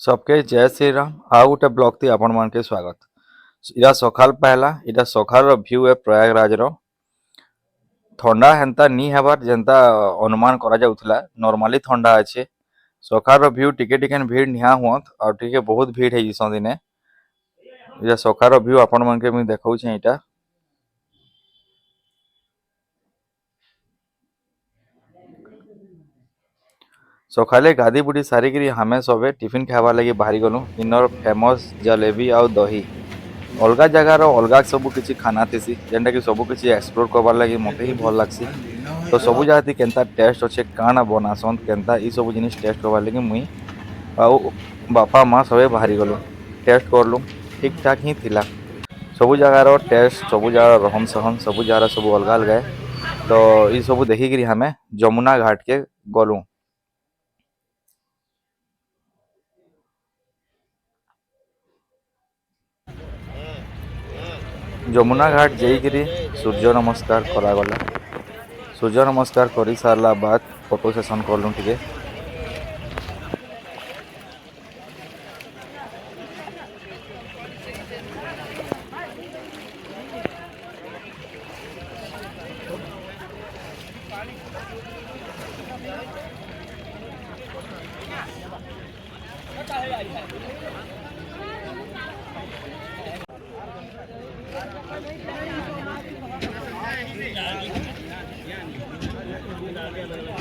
सबके जय श्री राम आउ गोटे ब्लॉग थी आपण मान के स्वागत। इरा सकाल पहला इरा सकाल व्यू है प्रयागराज रो। ठंडा हेन्ता नी हेबार जेन्ता अनुमान करा जाउथला नॉर्मली ठंडा अच्छे। सकाल व्यू टिके टिके भीड़ निहा हुअत और टिके बहुत भीड़ है इस दिने। इरा सकाल व्यू आपण मान के मैं देखाउ छै इटा। सकाले गाधी बुढ़ी सारिकी हमें सबे टिफिन खावा लगी बाहरी गलु। इनर फेमस जलेबी आउ दही अलग जगार अलग सब किसी खाना थी जेनटा कि सब किसी एक्सप्लोर करवार लगी मते ही भल लगसी। तो सब जगह थी केनता टेस्ट अच्छे काना बनासन केनता ई सब जिनिस टेस्ट करवार लगी मुई आउ बापा माँ सबे बाहरी गलु टेस्ट करलु। ठीक ठाक ही थिला सब जगार टेस्ट सब जगार रहन सहन सब जगार सब अलग अलग है। तो ये सब देखिक हमें जमुना घाट के गलु। जमुना घाट जाइकरी सूर्य नमस्कार करागला। सूर्य नमस्कार कर सारा बाद फोटो सेशन कलु टिके।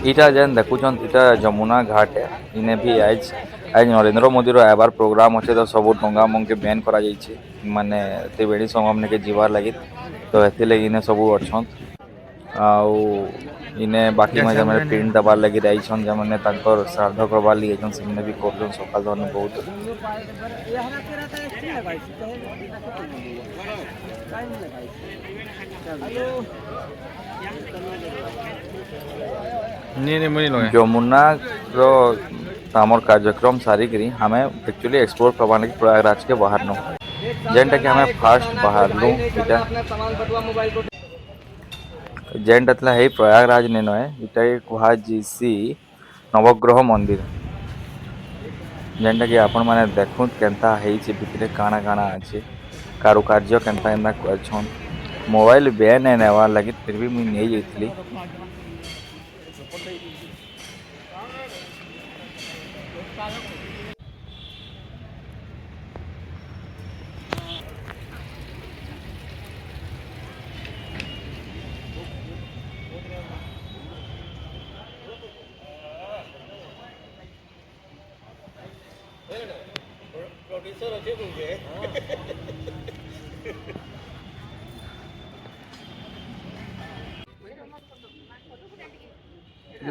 इटा जेन देखुन इटा जमुना घाट है। इन्हें भी आज आज नरेंद्र मोदी रो आबार प्रोग्राम अच्छे तो सब डंगा मंगे बैन करा जाइए माने त्रिवेणी संगम के जीवार लगी। तो एथि लगी इन्हें सब अच्छन आउ इन्हें बाकी मजे में प्रिंट दबार लगी रहीछन जमने तांकर श्राद्ध करवार लगी जन से भी करछन सकाल धन बहुत। जमुना रो आमर कार्यक्रम सारिकी हमें एक्चुअली एक्सप्लोर करवा लगी प्रयागराज के बाहर नु जेनटा कि हमें फास्ट बाहर लू इटा जेनटा थला हे प्रयागराज ने नय इटा कुहा जीसी नवग्रह मंदिर जेनटा कि आपण माने देखुन केनता हेछि भितरे काना काना अछि कारुकार्य केनता एना करछन। मोबाइल बैन है नेवार लगी फिर भी मुई नहीं जाइथली।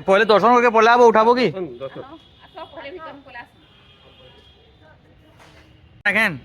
पहले दर्शन करके पहले आप उठाबो कि देखें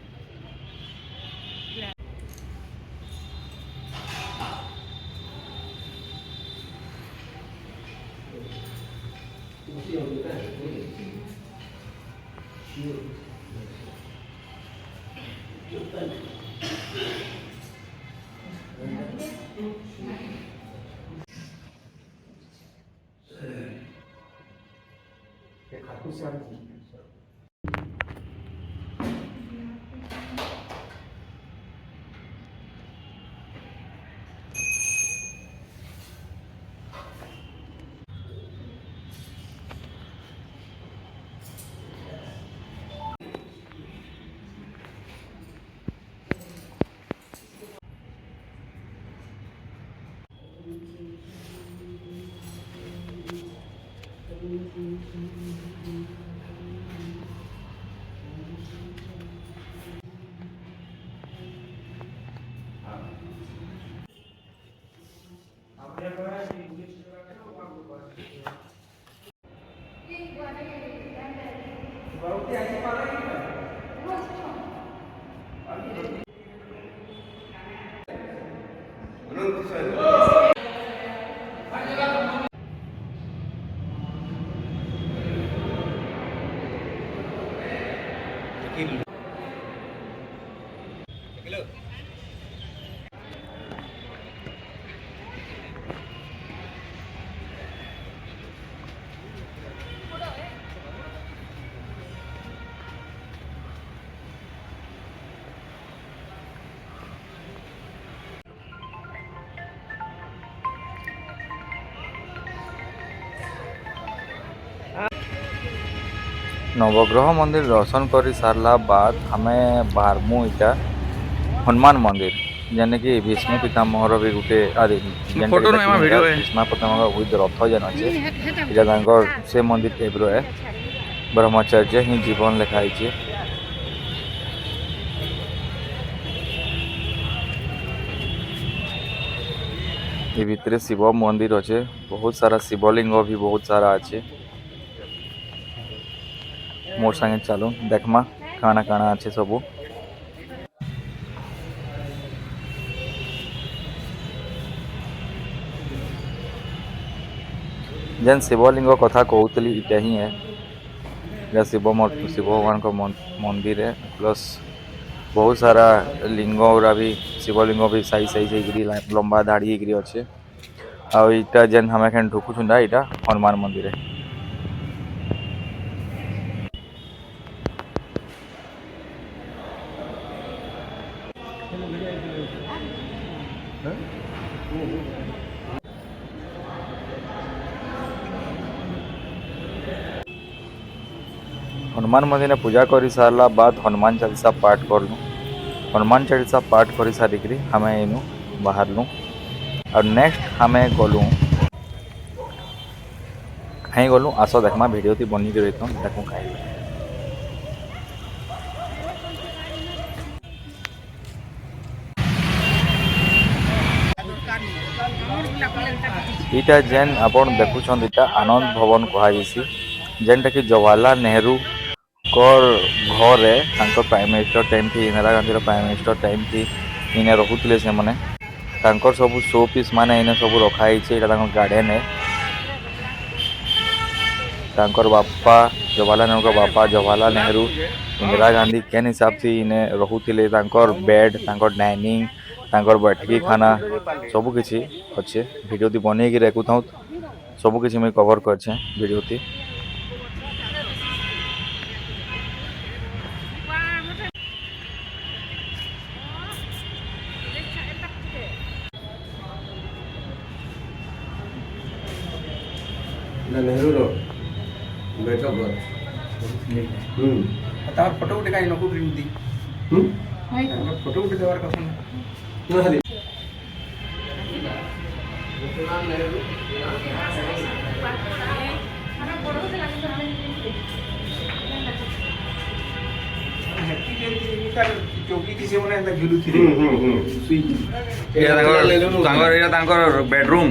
नवग्रह मंदिर दर्शन कर सारला बाद आमे बाहरमु इटा हनुमान मंदिर जेने कि भीष्म पितामहर भी गुटे अरे फोटो नो एमा वीडियो है भीष्म पितामह विद रथ जेन अच्छे इटा तांकर से मंदिर टाइप रो है ब्रह्मचर्य ही जीवन लिखाई छे। ये भितर शिव मंदिर अच्छे बहुत सारा शिवलिंग भी बहुत सारा अच्छे। मोर संगे चलो देखमा काना काना अच्छे सबू। जेन शिवलिंग कथा कहूली इटा ही है शिव भगवान का मंदिर है प्लस बहुत सारा लिंग गुरा भी शिवलिंग भी साइज साइज लंबा धाड़ी अच्छे। आ इटा जेन हमें ढुकुछुंडा इटा हनुमान मंदिर है। हनुमान मंदिर में पूजा कर सारला बाद हनुमान चालीसा पाठ करलु। हनुमान चालीसा पाठ कर सारिक हमें इनू बाहरलु और नेक्स्ट हमें गलु कहीं गलु आस देखमा वीडियो ती बनी कर देखूँ कहीं इटा जेन आपण देखुछन इटा आनंद भवन कहुसी जेनटा कि जवाहरलाल नेहरू कर घर है प्राइम मिनिस्टर टाइम थी Indira Gandhi prime minister time थी इने रुले से मैंने सब शो पीस माने इने सब रखाई गार्डन है। तांकर बापा जवाहरलाल नेहरू का बापा जवाहरलाल नेहरू इंदिरा गांधी केन हिसाब से इने रुले बेड डाइनिंग बैठकी खाना सब किसी अच्छे वीडियो ती बन रखु था सब किसी मुझे कवर कर वीडियो ती। नेहरू रो बैठक घर तार फोटो उठे काई नको प्रिंट दी फोटो उठे देवार कथा नहीं चौकी किसी मने एंदा गिलु थी स्विच एटा तांकर बेडरूम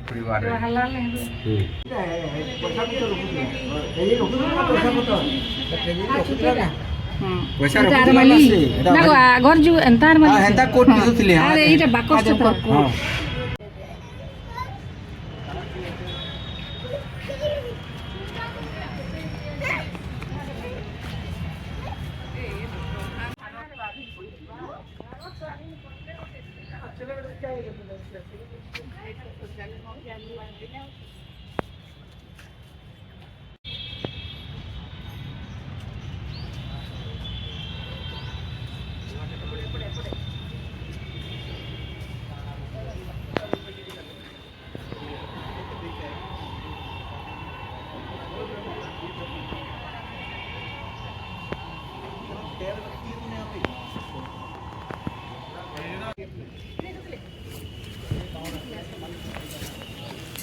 परिवार पैसा घर जो एंतार माली हेंता कोट दिसुथिले अरे इटा बाकस तो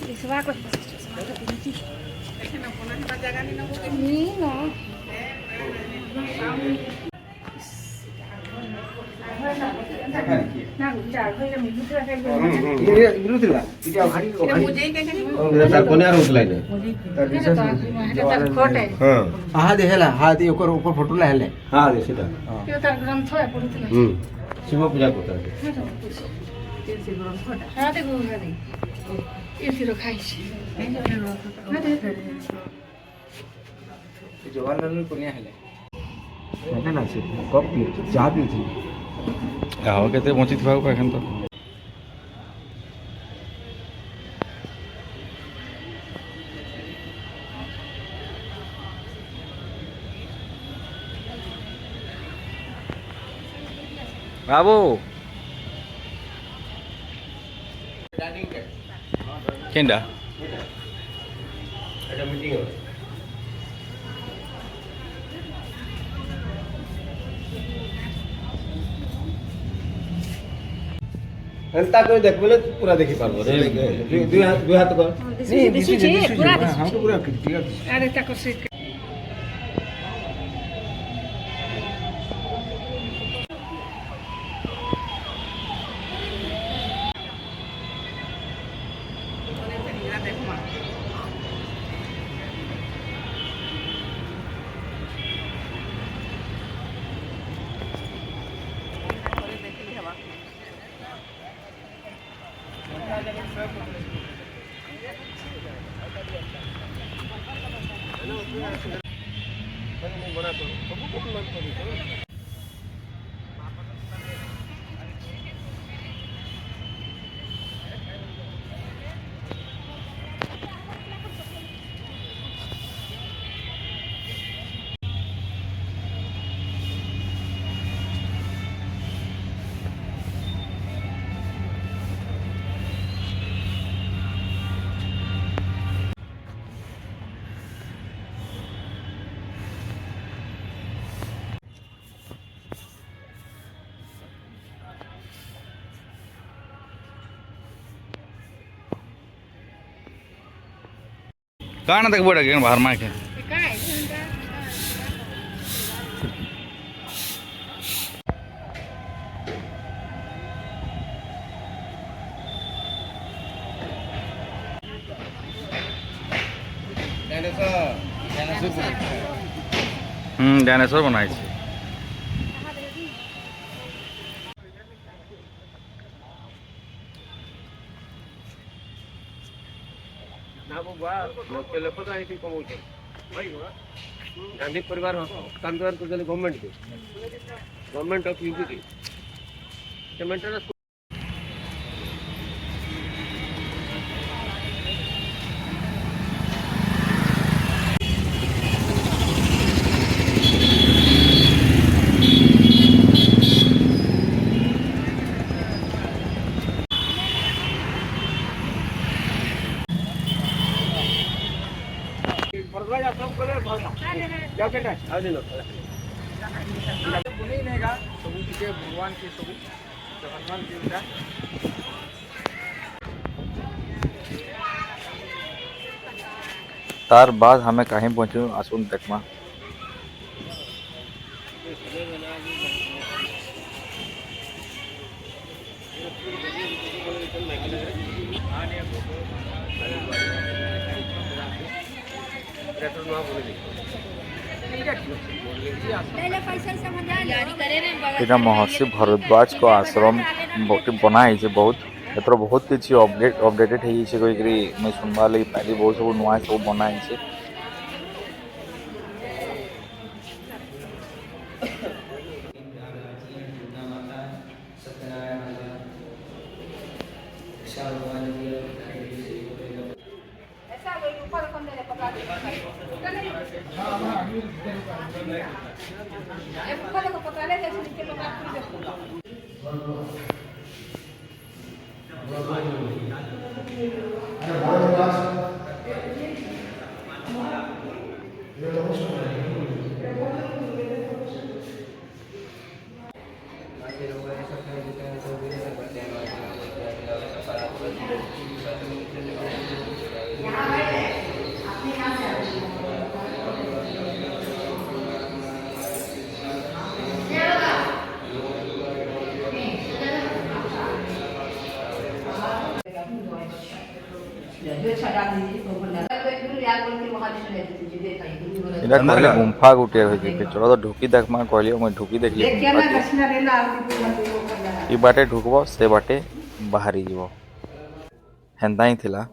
Iswa ko. Ni no. ना जा खैला मिलु छ खाइ ये गिलु थिला इटा घाडी को मुझे के के तार कोने रोतलाई ने तार विशेष तार खोट है हां आहा देखेला हा दे ओकर ऊपर फोटो ला हेले हां रे सीधा त्यो तार ग्रंथ है पढुथिला शिव पूजा करता है हां ते गो गरे ये सिरो खाइ छी जवाहरलाल नेहरू कोनिया हेले एटा ना से कप पी चाह पी थी आहो केते बंची थबा एखन तो बाबू केंडा এটা মিটিং আছে এন্তা করে দেখ বলে পুরা দেখি পারবো দুই হাত কর দিশুଛି ପୁରା हमको ଦିଶୁଛି पूरा क्लियर ଆରେ ତାକୁ ସେ କାଣା ଦେଖବୁ ଏଟା କେନ୍ ବାହାରମା କେ କାଇଁ डायनासोर बनाई छे ନା ବାବା ଲୋକେ ଲୋକ ତ ଏଇଠି କମଉଛନ୍ତି ଗାନ୍ଧୀ ପରିବାର କାନ୍ଦୁଆର କରୁଛନ୍ତି ଗଭର୍ଣ୍ଣମେଣ୍ଟ ଅଫ୍ ୟୁପି ସେମାନେ ସବୁ ଟିକେ ଭଗବାନ के ସବୁ ଜଗନ୍ନାଥ ଦେବତା तार बाद हमें कहीं पहुंचू आसुन देखमा इटा महर्षि भरद्वाज को आश्रम बना है बहुत एथर बहुत किसी अपडेटेड है मैं सुनवा लगी पाली बहुत सब नुआ सब बना है इधर कहले गुम्फा गुटे होई के चलो तो ढुकी देखमा कहलियो मैं ढुकी देखली ई बाटे ढुकबो से बाटे बाहरी जीवो हेंदा ही थिला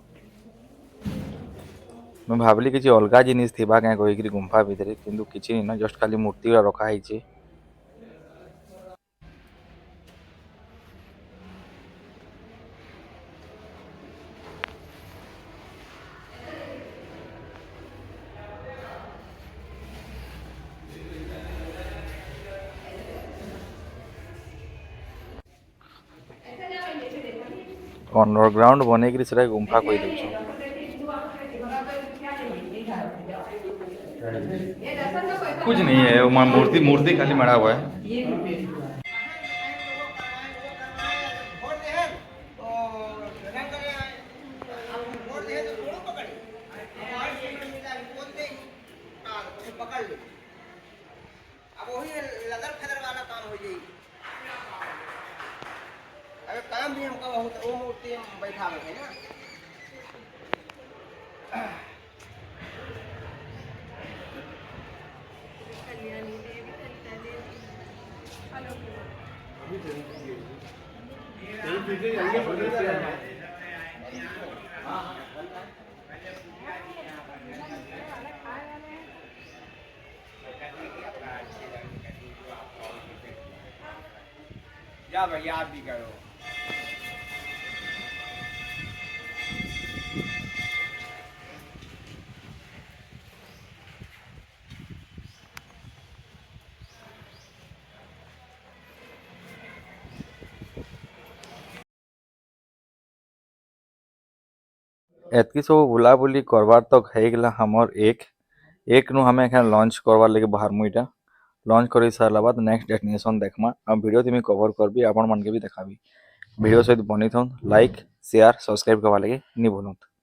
मैं भाबली किछि अलगा जिनिस थिबा के कहि कि गुम्फा भीतर किंतु किछि न जस्ट खाली मूर्ति रखा हिची अंडरग्राउंड बने कि गुम्फा कही दे कुछ नहीं है, वो मूर्ति मूर्ति खाली मड़ा हुआ है। अब वही लदर फदर वाला काम हो जाएगी। अगर काम भी हमका बहुत वो मूर्ति हम बैठा है ना। जा भैया आप भी करो। एतकी सब बुलाबुली करवार तक ହେଇଗଲା हमर एक नु हमें एखान लॉन्च करवार लगे बाहर मुईटा लॉन्च कर सारा बाद नेक्स्ट डेस्टिनेशन देखमा आ वीडियो तुम कवर करबी आपण मन के भी देखाबी वीडियो सहित बनी थन लाइक शेयर सब्सक्राइब करवा लगे नहीं भूलत।